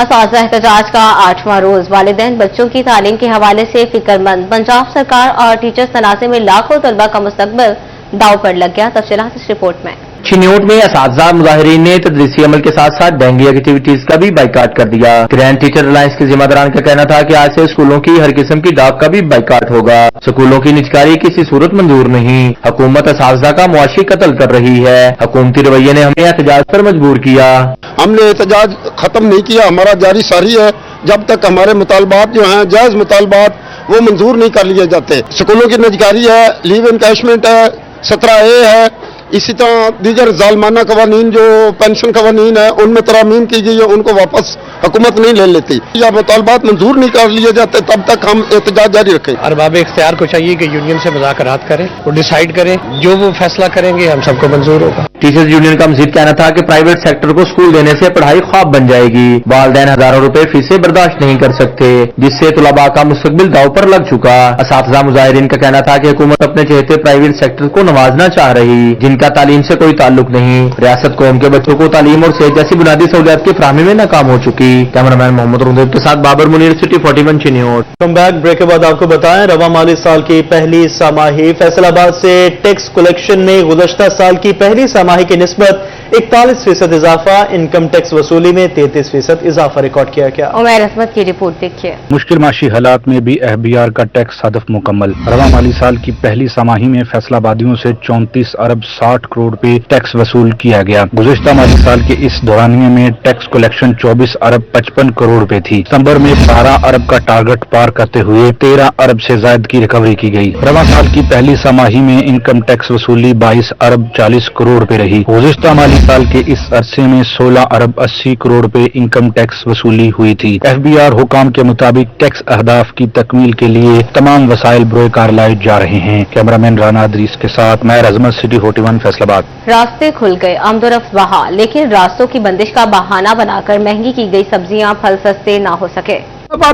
اساتذہ احتجاج کا 8واں روز والدین بچوں کی تعلیم کے حوالے سے فکر مند، پنجاب سرکار اور ٹیچرز تنازع میں لاکھوں طلبہ کا مستقبل داؤ پر لگ گیا۔ تفصیلات اس رپورٹ میں۔ چنیوٹ میں اساتذہ مظاہرین نے تدریسی عمل کے ساتھ ساتھ ڈینگی ایکٹیویٹیز کا بھی بائیکاٹ کر دیا۔ گرینڈ ٹیچر الائنس کے ذمہ داران کا کہنا تھا کہ آج سے اسکولوں کی ہر قسم کی ڈاک کا بھی بائیکاٹ ہوگا۔ اسکولوں کی نجکاری کسی صورت منظور نہیں۔ حکومت اساتذہ کا معاشی قتل کر رہی ہے۔ حکومتی رویے نے ہمیں احتجاج پر مجبور کیا۔ ہم نے احتجاج ختم نہیں کیا، ہمارا جاری ساری ہے جب تک ہمارے مطالبات جو ہیں جائز مطالبات وہ منظور نہیں کر لیے جاتے۔ اسکولوں کی نجکاری ہے، لیو انکیشمنٹ ہے، 17A ہے، اسی طرح دیگر ظالمانہ قوانین جو پینشن قوانین ہیں ان میں ترامیم کی گئی ہے، ان کو واپس حکومت نہیں لے لیتی یا مطالبات منظور نہیں کر لیے جاتے تب تک ہم احتجاج جاری رکھیں۔ ارباب اختیار کو چاہیے کہ یونین سے مذاکرات کریں، وہ ڈیسائیڈ کریں، جو وہ فیصلہ کریں گے ہم سب کو منظور ہوگا۔ ٹیچرز یونین کا مزید کہنا تھا کہ پرائیویٹ سیکٹر کو اسکول دینے سے پڑھائی خواب بن جائے گی۔ والدین ہزاروں روپے فیسیں برداشت نہیں کر سکتے، جس سے طلباء کا مستقبل داؤ پر لگ چکا۔ اساتذہ مظاہرین کا کہنا تھا کہ حکومت اپنے چہتے پرائیویٹ سیکٹر کو نوازنا چاہ رہی، جن کا تعلیم سے کوئی تعلق نہیں۔ ریاست قوم کے بچوں کو تعلیم اور صحت جیسی بنیادی سہولیات کی فراہمی میں ناکام ہو چکی۔ کیمرہ مین محمد رندیب کے ساتھ Babar Munir, city 41 Chiniot. Come back break کے بعد آپ کو بتائیں رواں مالی سال کی پہلی سہ-ماہی فیصل آباد سے ٹیکس کلیکشن میں گزشتہ سال کی پہلی سہ-ماہی کی نسبت 41% اضافہ، انکم ٹیکس وصولی میں 33% اضافہ ریکارڈ کیا گیا۔ عمیر عصمت کی رپورٹ دیکھیے۔ مشکل معاشی حالات میں بھی FBR کا ٹیکس ہدف مکمل۔ رواں مالی سال کی پہلی سہ-ماہی میں فیصل آبادیوں سے 34 ارب 60 کروڑ روپے ٹیکس وصول کیا گیا۔ گزشتہ مالی سال کے اس دورانیے میں ٹیکس کلیکشن 24 ارب 55 کروڑ روپے تھی۔ ستمبر میں 12 ارب کا ٹارگٹ پار کرتے ہوئے 13 ارب سے زائد کی ریکوری کی گئی۔ رواں سال کی پہلی سہ-ماہی میں انکم ٹیکس وصولی 22 ارب 40 کروڑ روپے رہی۔ گزشتہ مالی سال کے اس عرصے میں 16 ارب 80 کروڑ روپے انکم ٹیکس وصولی ہوئی تھی۔ FBR حکام کے مطابق ٹیکس اہداف کی تکمیل کے لیے تمام وسائل بروئے کار لائے جا رہے ہیں۔ کیمرہ مین رانا ادریس کے ساتھ میں عظمت، سٹی 41 فیصل آباد۔ راستے کھل گئے، آمد و رفت بہا، لیکن راستوں کی بندش کا بہانہ بنا کر مہنگی کی گئی سبزیاں پھل سستے نہ ہو سکے۔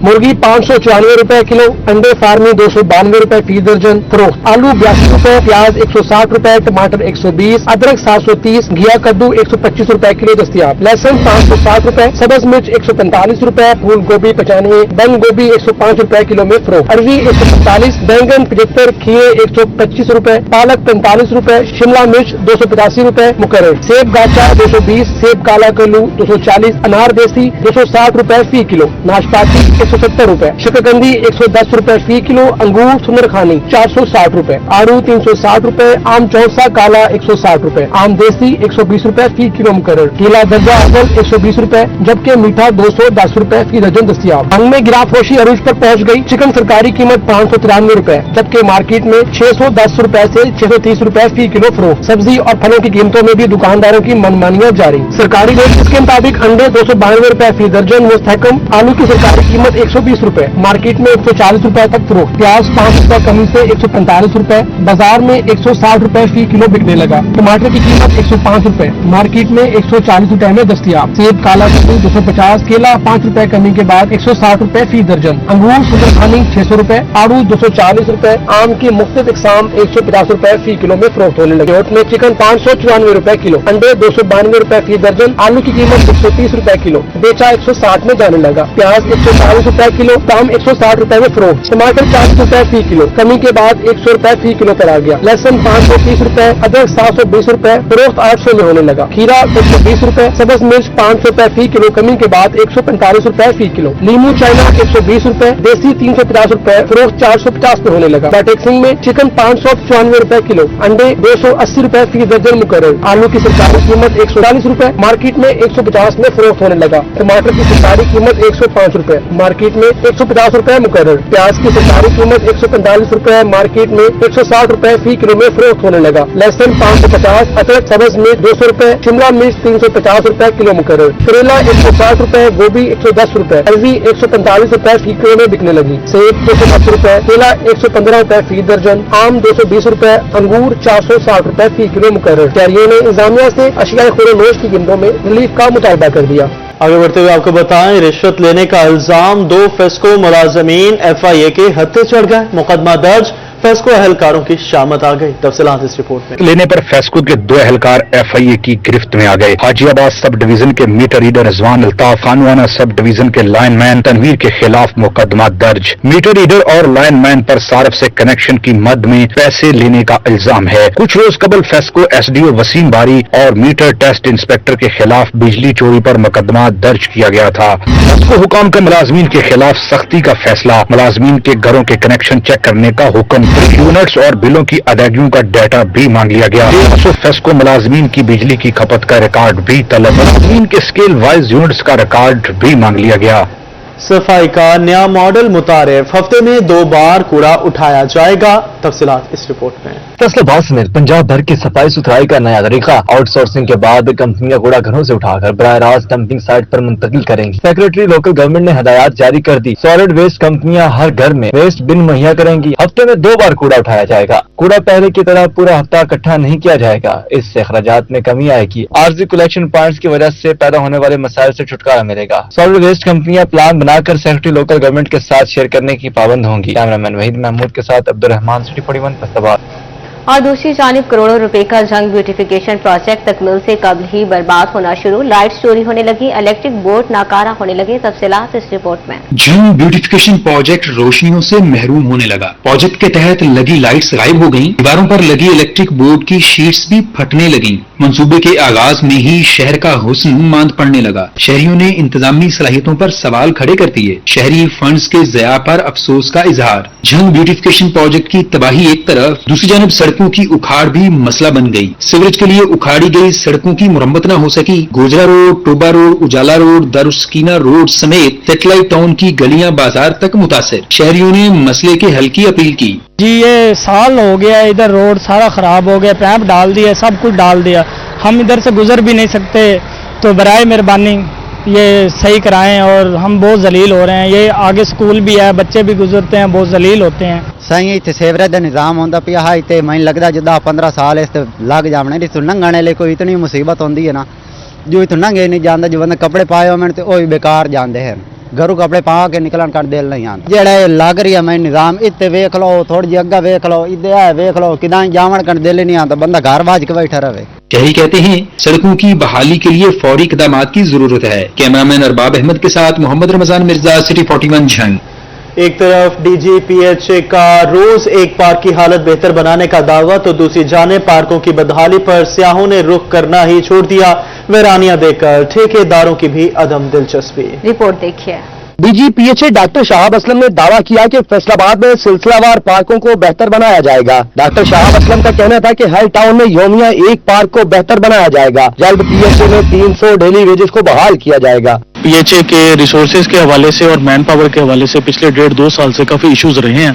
مرغی 594 روپے کلو، انڈے فارمی 292 روپے فی درجن فروخت، آلو 82 روپے، پیاز 160 روپے، ٹماٹر 120، ادرک 730، گھیا کدو 125 روپے کلو دستیاب، لہسن 560 روپے، سبز مرچ 145 روپے، پھول گوبھی 95، بند گوبھی 105 روپے کلو میں فروخت، اروی 145، بینگن 75، کھیرے 125 روپے، پالک 45 روپے، شملہ مرچ 285 روپے مقرر، سیب گاچا 220، سیب کالا کلو 240، انار دیسی 260 روپے فی کلو، ناشپاتی 170 روپے، شکرقندی 110 روپے فی کلو، انگور سندر خانی 460 روپے، آڑو 360 روپے، آم چوسا کالا 160 روپے، آم دیسی 120 روپے فی کلو مقرر، کیلا درجہ اول 120 روپے، جبکہ میٹھا 210 روپے فی درجن دستیاب۔ انگ میں گرا فروشی عروج پر پہنچ گئی، چکن سرکاری قیمت 593 روپے، جبکہ مارکیٹ میں 610 روپے سے 630 روپے فی کلو فروخت۔ سبزی اور پھلوں کی قیمتوں میں بھی دکانداروں کی منمانیاں جاری۔ سرکاری ریٹ کے مطابق انڈے 292 روپے فی درجن مستحکم، آلو کی سرکاری قیمت 120 روپے، مارکیٹ میں 140 روپے تک فروخت، پیاز 5 روپے کمی سے 145 روپے، بازار میں 160 روپے فی کلو بکنے لگا۔ ٹماٹر کی قیمت 105 روپے، مارکیٹ میں 140 روپے میں دستیاب۔ سیب کالا کدو 250، کیلا 5 روپے کمی کے بعد 160 روپے فی درجن، انگور سندر خانی 600 روپے، آڑو 240 روپے، آم کی مختلف اقسام 150 روپے فی کلو میں فروخت ہونے لگے۔ روٹ میں چکن 594 روپے کلو، انڈے 292 روپے فی درجن، آلو کی قیمت 130 روپے کلو، بیچا 160 میں جانے لگا۔ پیاز 140 روپے کلو، دام 160 روپے میں فروخت، ٹماٹر 40 روپے فی کلو، کمی کے بعد 100 روپے فی کلو پر آ گیا۔ لہسن 530 روپے، ادرک 720 روپے، فروخت 800 میں ہونے لگا۔ کھیرا 120 روپے، سبز مرچ 500 روپے فی کلو، کمی کے بعد 145 روپے فی کلو۔ لیمو چائنا 120 روپے، دیسی 350 روپے، فروخت 450 میں ہونے لگا۔ باٹیک سنگھ میں چکن 594 روپے کلو، انڈے 280 روپے فی درجن مقرر، آلو کی سرکاری قیمت 140 روپے، مارکیٹ میں 150 میں فروخت ہونے لگا۔ ٹماٹر کی سرکاری قیمت 105 روپے، مارکیٹ میں 150 روپے مقرر، پیاز کی سرکاری قیمت 145 روپے، مارکیٹ میں 160 روپے فی کلو میں فروخت ہونے لگا۔ لہسن 550، ادرک سبز مرچ 200 روپے، شملہ مرچ 350 روپے کلو مقرر، کریلا 160 روپے، گوبھی 110 روپے، اروی 145 روپے فی کلو میں بکنے لگی۔ سیب 210 روپے، کیلا 115 روپے فی درجن، آم 220 روپے، انگور 460 روپے فی کلو مقرر۔ شہریوں نے انتظامیہ سے اشیاء خور و نوش کی قیمتوں میں ریلیف کا مطالبہ کر دیا۔ آگے بڑھتے ہوئے آپ کو بتائیں رشوت لینے کا الزام 2 فیسکو ملازمین FIA کے ہتھے چڑھ گئے، مقدمہ درج، फेस्को एहलकारों की शामत आ गई। तफसीलात इस रिपोर्ट में। लेने पर फेस्को के 2 एहलकार FIA की गिरफ्त में आ गए। हाजियाबाद सब डिवीजन के meter reader Rizwan Altaf, Khanwana sub division के लाइनमैन तनवीर के खिलाफ मुकदमा दर्ज। मीटर रीडर और लाइनमैन पर सारफ से कनेक्शन की मद में पैसे लेने का इल्जाम है। कुछ रोज कबल फेस्को SDO वसीम बारी और मीटर टेस्ट इंस्पेक्टर के खिलाफ बिजली चोरी पर मुकदमा दर्ज किया गया था। फेस्को हुकाम का मुलाजमीन के खिलाफ सख्ती का फैसला, मुलाजमीन के घरों के कनेक्शन चेक करने का हुक्म, यूनिट्स और बिलों की अदायगियों का डाटा भी मांग लिया गया। फेस्को मुलाजमीन की बिजली की खपत का रिकॉर्ड भी तलब, मुलाजमीन के स्केल वाइज यूनिट्स का रिकॉर्ड भी मांग लिया गया। सफाई का नया मॉडल मुतारिफ, हफ्ते में 2 बार कूड़ा उठाया जाएगा। तफसीलात इस रिपोर्ट में। फैसलाबाद समेत पंजाब भर की सफाई सुथराई का नया तरीका। आउटसोर्सिंग के बाद कंपनियां कूड़ा घरों से उठाकर बराह रास्त डंपिंग साइट पर मुंतकिल करेंगी। सेक्रेटरी लोकल गवर्नमेंट ने हदायत जारी कर दी। सॉलिड वेस्ट कंपनियां हर घर में वेस्ट बिन मुहैया करेंगी। हफ्ते में 2 बार कूड़ा उठाया जाएगा। कूड़ा पहले की तरह पूरा हफ्ता इकट्ठा नहीं किया जाएगा। इससे अखराजात में कमी आएगी। आरजी कलेक्शन पॉइंट्स की वजह से पैदा होने वाले मसाइल से छुटकारा मिलेगा। सॉलिड वेस्ट कंपनियां प्लान बनाकर सेक्रेटरी लोकल गवर्नमेंट के साथ शेयर करने की पाबंद होंगी। कैमरामैन वहीद महमूद के साथ अब्दुल रहमान, सिटी 41, फैसलाबाद। और दूसरी जानिब करोड़ों रुपए का जंग ब्यूटिफिकेशन प्रोजेक्ट तकमील से कबल ही बर्बाद होना शुरू। लाइट्स चोरी होने लगी, इलेक्ट्रिक बोर्ड नाकारा होने लगे। तफसीलात इस रिपोर्ट में। जंग ब्यूटिफिकेशन प्रोजेक्ट रोशनियों से महरूम होने लगा। प्रोजेक्ट के तहत लगी लाइट्स गायब हो गईं, दीवारों पर लगी इलेक्ट्रिक बोर्ड की शीट्स भी फटने लगीं। मंसूबे के आगाज में ही शहर का हुस्न मांद पड़ने लगा। शहरियों ने इंतजामी सलाहियतों पर सवाल खड़े कर दिए। शहरी फंड्स के ज़या पर अफसोस का इजहार। जंग ब्यूटिफिकेशन प्रोजेक्ट की तबाही एक तरफ, दूसरी जानब सड़कों की उखाड़ भी मसला बन गई। सीवरेज के लिए उखाड़ी गई सड़कों की मुरम्मत न हो सकी। गोजरा रोड, टोबा रोड, उजाला रोड, दारुस्कीना रोड समेत सेटेलाइट टाउन की गलियां बाजार तक मुतासिर। शहरियों ने मसले के हल की अपील की। जी ये साल हो गया, इधर रोड सारा खराब हो गया, पैप डाल दिया, सब कुछ डाल दिया, हम इधर से गुजर भी नहीं सकते। तो बराए मेहरबानी ये सही कराएं और हम बहुत जलील हो रहे हैं। ये आगे स्कूल भी है, बच्चे भी गुजरते हैं, बहुत जलील होते हैं। सही इतने सेवरेज का निज़ाम होंदा पिया है इतने मैं लगता जो 10-15 साल इस लग जाने इतों लंघने लिए कोई इतनी मुसीबत होंदी है ना, जो इतों लंघे नहीं जाता। जो बंदा कपड़े पाए हो मैंने तो वही बेकार जाते हैं, घरों कपड़े पा के निकलन कर दिल नहीं आता। जेड़ा लग रही है मैं निज़ाम इतने वेख लो, थोड़ी जी अग्गा वेख लो, इधे है वेख लो, कि जावन कर दिल नहीं आता, बंदा घर बाज के बैठा रहे। शहरी कहते हैं सड़कों की बहाली के लिए फौरी इक़दामात की जरूरत है। कैमरामैन अरबाब अहमद के साथ मोहम्मद रमजान मिर्जा, सिटी 41 झंग। एक तरफ DGPHA का रोज एक पार्क की हालत बेहतर बनाने का दावा, तो दूसरी जाने पार्कों की बदहाली पर सियाहों ने रुख करना ही छोड़ दिया। वैरानियां देखकर ठेकेदारों की भी अदम दिलचस्पी। रिपोर्ट देखिए। DGPHA डॉक्टर शहाब असलम ने दावा किया कि फैसलाबाद में सिलसिलावार पार्कों को बेहतर बनाया जाएगा। डॉक्टर शहाब असलम का कहना था कि हर टाउन में योमिया एक पार्क को बेहतर बनाया जाएगा। जल्द PHA में 300 डेली वेजेस को बहाल किया जाएगा। PHA के रिसोर्सेज के हवाले से और मैन पावर के हवाले से पिछले 1.5-2 साल से काफ़ी इश्यूज रहे हैं,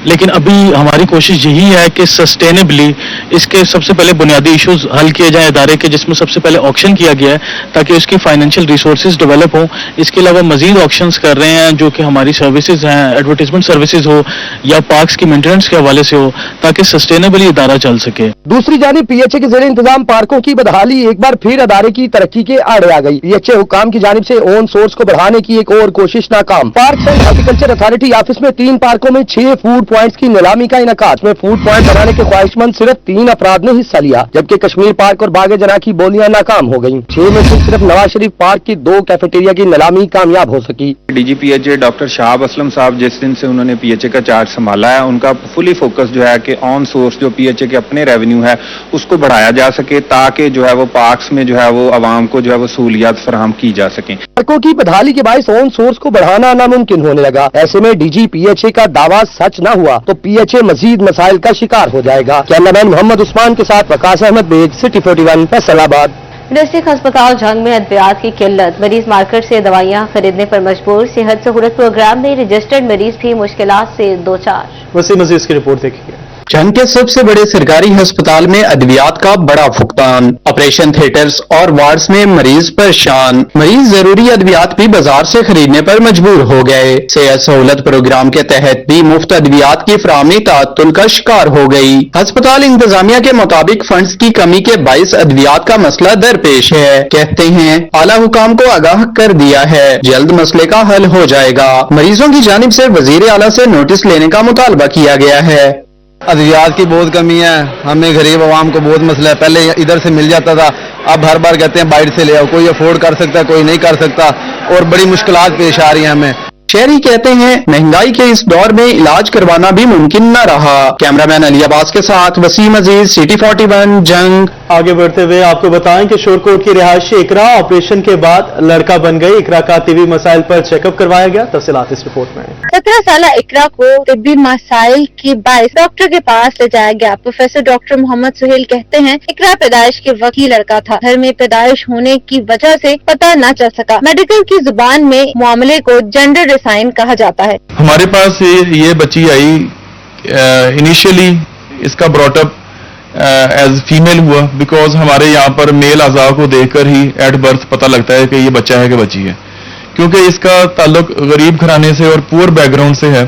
लेकिन अभी हमारी कोशिश यही है कि सस्टेनेबली इसके सबसे पहले बुनियादी इश्यूज हल किए जाएं इदारे के, जिसमें सबसे पहले ऑक्शन किया गया है ताकि उसकी फाइनेंशियल रिसोर्सेज डेवलप हों। इसके अलावा मजीद ऑक्शंस कर रहे हैं जो कि हमारी सर्विसेज हैं, एडवर्टाइजमेंट सर्विसेज हो या पार्क्स की मेंटेनेंस के हवाले से हो, ताकि सस्टेनेबली इदारा चल सके। दूसरी जानिब PHA के ज़ेरे इंतजाम पार्कों की बदहाली एक बार फिर अदारे की तरक्की के आड़े आ गई। PHA हुकाम की जानिब से ओन सोर्स को बढ़ाने की एक और कोशिश नाकाम। Park and horticulture authority office में 3 पार्कों में 6 फूड पॉइंट्स की नीलामी का इनकाद में फूड पॉइंट बनाने के ख्वाहिशमंद सिर्फ 3 अफराद ने हिस्सा लिया, जबकि कश्मीर पार्क और बागे जना की बोलियां नाकाम हो गयी। 6 में से सिर्फ नवाज शरीफ पार्क की 2 कैफेटेरिया की नीलामी कामयाब हो सकी। DGPHA डॉक्टर शहाब असलम साहब जिस दिन से उन्होंने PHA का चार्ज संभाला है, उनका फुली फोकस जो है कि ऑन सोर्स जो PHA के अपने रेवेन्यू है उसको बढ़ाया जा सके, ताकि जो है वो पार्क्स में जो है वो आवाम को जो है वो सहूलियात फराहम की जा सके। पार्कों की बदहाली के बायस ऑन सोर्स को बढ़ाना नामुमकिन होने लगा। ऐसे में DGPHA का दावा सच न हुआ तो PHA मजीद मसाइल का शिकार हो जाएगा। कैमरामैन मोहम्मद उस्मान के साथ वकास अहमद बेग, सिटी 41, फैसलाबाद। डिस्ट्रिक्ट अस्पताल जंग में अद्वियात की किल्लत, मरीज मार्केट से दवाइयां खरीदने पर मजबूर। सेहत सहूलत प्रोग्राम में रजिस्टर्ड मरीज भी मुश्किलात से दो चार। वसीम अजीज की रिपोर्ट देखिए। जंग के सबसे बड़े सरकारी अस्पताल में अद्वियात का बड़ा फुकतान, ऑपरेशन थिएटर्स और वार्ड्स में मरीज परेशान। मरीज जरूरी अद्वियात भी बाजार से खरीदने पर मजबूर हो गए। सेहत सहूलत प्रोग्राम के तहत भी मुफ्त अद्वियात की फराहमी ताअत्तुल का शिकार हो गई। अस्पताल इंतजामिया के मुताबिक फंड्स की कमी के बाइस अद्वियात का मसला दरपेश है। कहते हैं आला हुकाम को आगाह कर दिया है, जल्द मसले का हल हो जाएगा। मरीजों की जानिब से वजीर आला से नोटिस लेने का मुतालबा किया गया है। अद्वियात की बहुत कमी है, हमें गरीब आवाम को बहुत मसला है। पहले इधर से मिल जाता था, अब हर बार कहते हैं बाहर से ले आओ। कोई अफोर्ड कर सकता है, कोई नहीं कर सकता, और बड़ी मुश्किलात पेश आ रही हैं हमें। शहरी कहते हैं महंगाई के इस दौर में इलाज करवाना भी मुमकिन न रहा। कैमरामैन अली अब्बास के साथ वसीम अजीज, सिटी 41 जंग। आगे बढ़ते हुए आपको बताएं कि शोरकोट की रिहायशी इकरा ऑपरेशन के बाद लड़का बन गई। इकरा का तिबी मसाइल पर चेकअप करवाया गया। तफसीलात इस रिपोर्ट में। 17 साल इकरा को तिब्बी मसाइल की बाइस डॉक्टर के पास ले जाया गया। प्रोफेसर डॉक्टर मोहम्मद सुहेल कहते हैं इकरा पैदाइश के वक्त ही लड़का था। घर में पैदाइश होने की वजह से पता न चल सका। मेडिकल की जुबान में मामले को जेंडर साइन कहा जाता है। हमारे पास ये बच्ची आई, इनिशियली इसका ब्रॉटअप एज फीमेल हुआ, बिकॉज हमारे यहाँ पर मेल अज़ा को देखकर ही एट बर्थ पता लगता है कि ये बच्चा है कि बच्ची है। क्योंकि इसका ताल्लुक गरीब घराने से और पुअर बैकग्राउंड से है,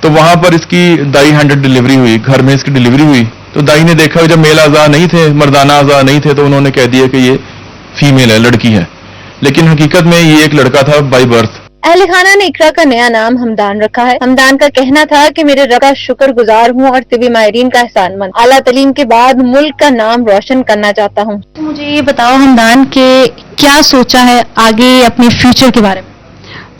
तो वहां पर इसकी दाई हैंडेड डिलीवरी हुई, घर में इसकी डिलीवरी हुई। तो दाई ने देखा जब मेल अज़ा नहीं थे, मर्दाना अज़ा नहीं थे, तो उन्होंने कह दिया कि ये फीमेल है, लड़की है। लेकिन हकीकत में ये एक लड़का था बाई बर्थ। अहले खाना ने इकरा का नया नाम हमदान रखा है। हमदान का कहना था कि मेरे रब का शुक्रगुजार हूँ और तिबी माहिरीन का एहसानमंद। आला तालीम के बाद मुल्क का नाम रोशन करना चाहता हूँ। तो मुझे ये बताओ हमदान के क्या सोचा है आगे अपने फ्यूचर के बारे में?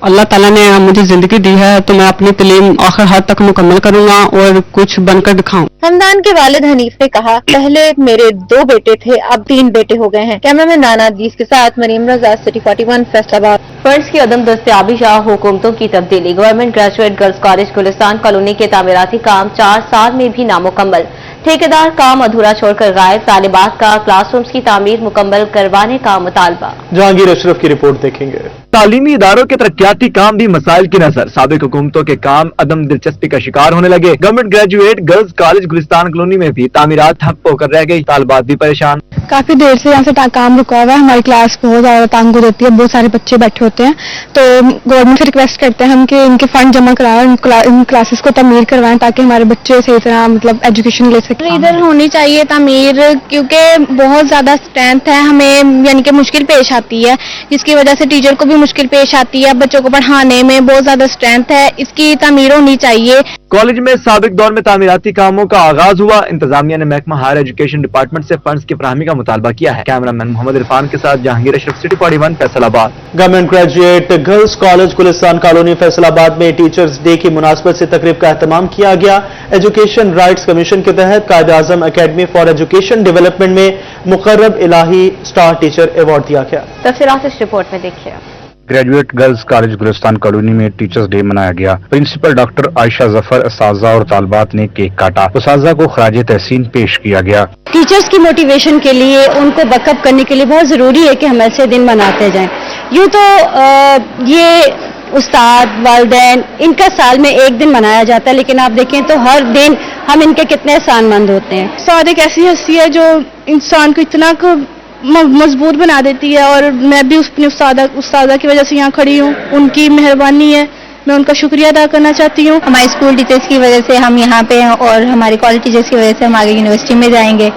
अल्लाह ताला ने मुझे जिंदगी दी है तो मैं अपनी तालीम आखिर हद तक मुकम्मल करूंगा और कुछ बनकर दिखाऊं। हमदान के वालिद हनीफ ने कहा पहले मेरे 2 बेटे थे, अब 3 बेटे हो गए हैं। कैमरामैन राना अदीस के साथ मरीम रजा, सिटी 41 फैसलाबाद। फंड्स की अदम दस्तयाबी शाह हुकूमतों की तब्दीली। Government graduate girls college Gulistan colony के तामीराती काम 4 साल में भी नामुकम्मल। ठेकेदार काम अधूरा छोड़कर गायब। तालिबात का क्लासरूम्स की तामीर मुकम्मल करवाने का मुतालबा। जहांगीर अशरफ की रिपोर्ट देखेंगे। तालीमी इदारों के तरक्याती काम भी मसाइल की नजर। साबिक हुकूमतों के काम अदम दिलचस्पी का शिकार होने लगे। Government graduate girls college Gulistan colony में भी तामीरात ठप होकर रह गई। तालिबात भी परेशान। काफी देर से यहाँ से काम रुका हुआ है। हमारी क्लास बहुत ज्यादा तंग हो जाती है, बहुत सारे बच्चे बैठे होते हैं। तो गवर्नमेंट से रिक्वेस्ट करते हैं हम कि इनके फंड जमा कराएं, इन क्लासेस को तमीर करवाएं ताकि हमारे बच्चे सही तरह मतलब एजुकेशन ले सकें। इधर होनी चाहिए तमीर, क्योंकि बहुत ज्यादा स्ट्रेंथ है हमें, यानी कि मुश्किल पेश आती है, जिसकी वजह से टीचर को भी मुश्किल पेश आती है। बच्चों को पढ़ाने में बहुत ज्यादा स्ट्रेंथ है, इसकी तमीर होनी चाहिए। कॉलेज में साबिक दौर में तामीराती कामों का आगाज हुआ। इंतजामिया ने महकमा हायर एजुकेशन डिपार्टमेंट से फंड्स की फराहमी का मुतालबा किया है। कैमरामैन मोहम्मद इरफान के साथ Jahangir Ashraf, city 41 Faisalabad. Government graduate girls college Gulistan colony Faisalabad में टीचर्स डे की मुनासबत से तकरीब का एहतमाम किया गया। एजुकेशन राइट्स कमीशन के तहत कायद आजम अकेडमी फॉर एजुकेशन डेवलपमेंट में मुकर्रब इलाही स्टार टीचर अवार्ड दिया गया। तफसीलात इस रिपोर्ट में देखिए। Graduate girls college Gulistan colony में टीचर्स डे मनाया गया। प्रिंसिपल डॉक्टर आयशा जफर, असातिज़ा और तालबात ने केक काटा। असातिज़ा को खराज तहसीन पेश किया गया। टीचर्स की मोटिवेशन के लिए, उनको बैकअप करने के लिए बहुत जरूरी है कि हम ऐसे दिन मनाते जाएं। यूँ तो ये उस्ताद वालिदैन इनका साल में एक दिन मनाया जाता है, लेकिन आप देखें तो हर दिन हम इनके कितने एहसानमंद होते हैं। उस्ताद एक ऐसी हस्ती है जो इंसान को इतना मजबूत बना देती है, और मैं भी अपनी उस्तादा की वजह से यहाँ खड़ी हूँ। उनकी मेहरबानी है, मैं उनका शुक्रिया अदा करना चाहती हूँ। हमारे स्कूल टीचर्स की वजह से हम यहाँ पे हैं, और हमारे कॉलेज टीचर्स की वजह से हम आगे यूनिवर्सिटी में जाएंगे,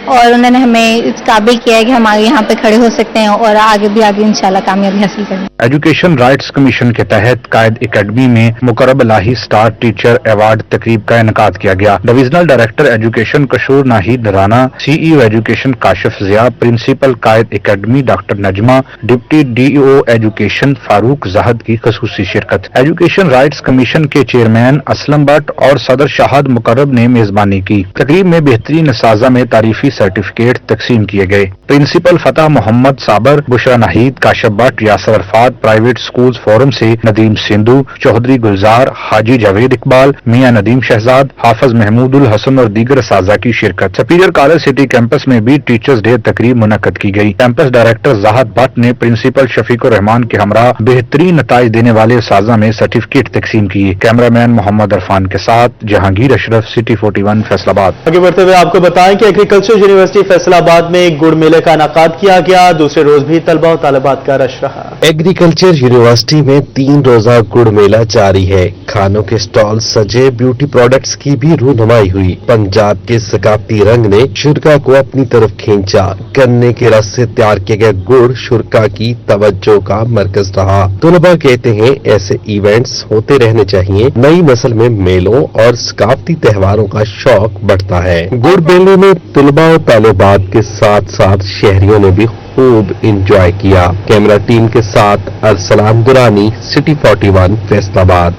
और उन्होंने हमें इस काबिल किया है कि हम आगे यहाँ पे खड़े हो सकते हैं और आगे इंशाल्लाह कामयाबी हासिल करेंगे। एजुकेशन राइट्स कमीशन के तहत कायद एकेडमी में मुकर्रब इलाही स्टार टीचर अवार्ड तकरीब का इनेकाद किया गया। Divisional director education Kasur Nahid Rana, CEO education Kashif Zia, principal Quaid academy doctor Najma, deputy DEO education Farooq Zahid की खसूसी शिरकत। एजुकेशन राइट्स कमीशन के चेयरमैन असलम भट्ट और सदर शाहद मुकर्रब ने मेजबानी की। तकरीब में बेहतरीन असातिज़ा में तारीफी सर्टिफिकेट तकसीम किए गए। Principal Fateh Muhammad Sabir, Bushra Nahid, Kashif Bhatt, Yasir Arafat, private schools forum से नदीम सिंधु, चौधरी गुलजार, हाजी जावेद इकबाल, मियां नदीम शहजाद, हाफिज महमूदुल हसन और दीगर असातिज़ा की शिरकत। सुपीरियर कॉलेज सिटी कैंपस में भी टीचर्स डे तकरीब मुनक्कद की गई। कैंपस डायरेक्टर जाहद भट्ट ने प्रिंसिपल शफीकुर रहमान के हमरा बेहतरीन नताइज देने वाले असातिज़ा में सर्टिफिकेट तकसीम किए। कैमरामैन मोहम्मद इरफान के साथ जहांगीर अशरफ, सिटी 41 फैसलाबाद। आगे बढ़ते हुए आपको बताएं कि एग्रीकल्चर यूनिवर्सिटी फैसलाबाद में गुड़ मेले का इनेकाद किया गया। दूसरे रोज भी तलबा और तालिबात का रश रहा। एग्रीकल्चर यूनिवर्सिटी में 3 रोजा गुड़ मेला जारी है। खानों के स्टॉल सजे, ब्यूटी प्रोडक्ट्स की भी रूनुमाई हुई। पंजाब के सकाफती रंग ने शुरा को अपनी तरफ खींचा। गन्ने के रस से तैयार किया गया गुड़ शुरा की तवज्जो का मरकज रहा। तलबा कहते हैं ऐसे इवेंट्स होते रहने चाहिए। नई नस्ल में मेलों और सकाफती त्योहारों का शौक बढ़ता है। गुड़ मेले में तलबा और तालिबात के साथ साथ शहरियों ने भी खूब इंजॉय किया। कैमरा टीम के साथ अरसलान दुरानी, सिटी 41 फैसलाबाद।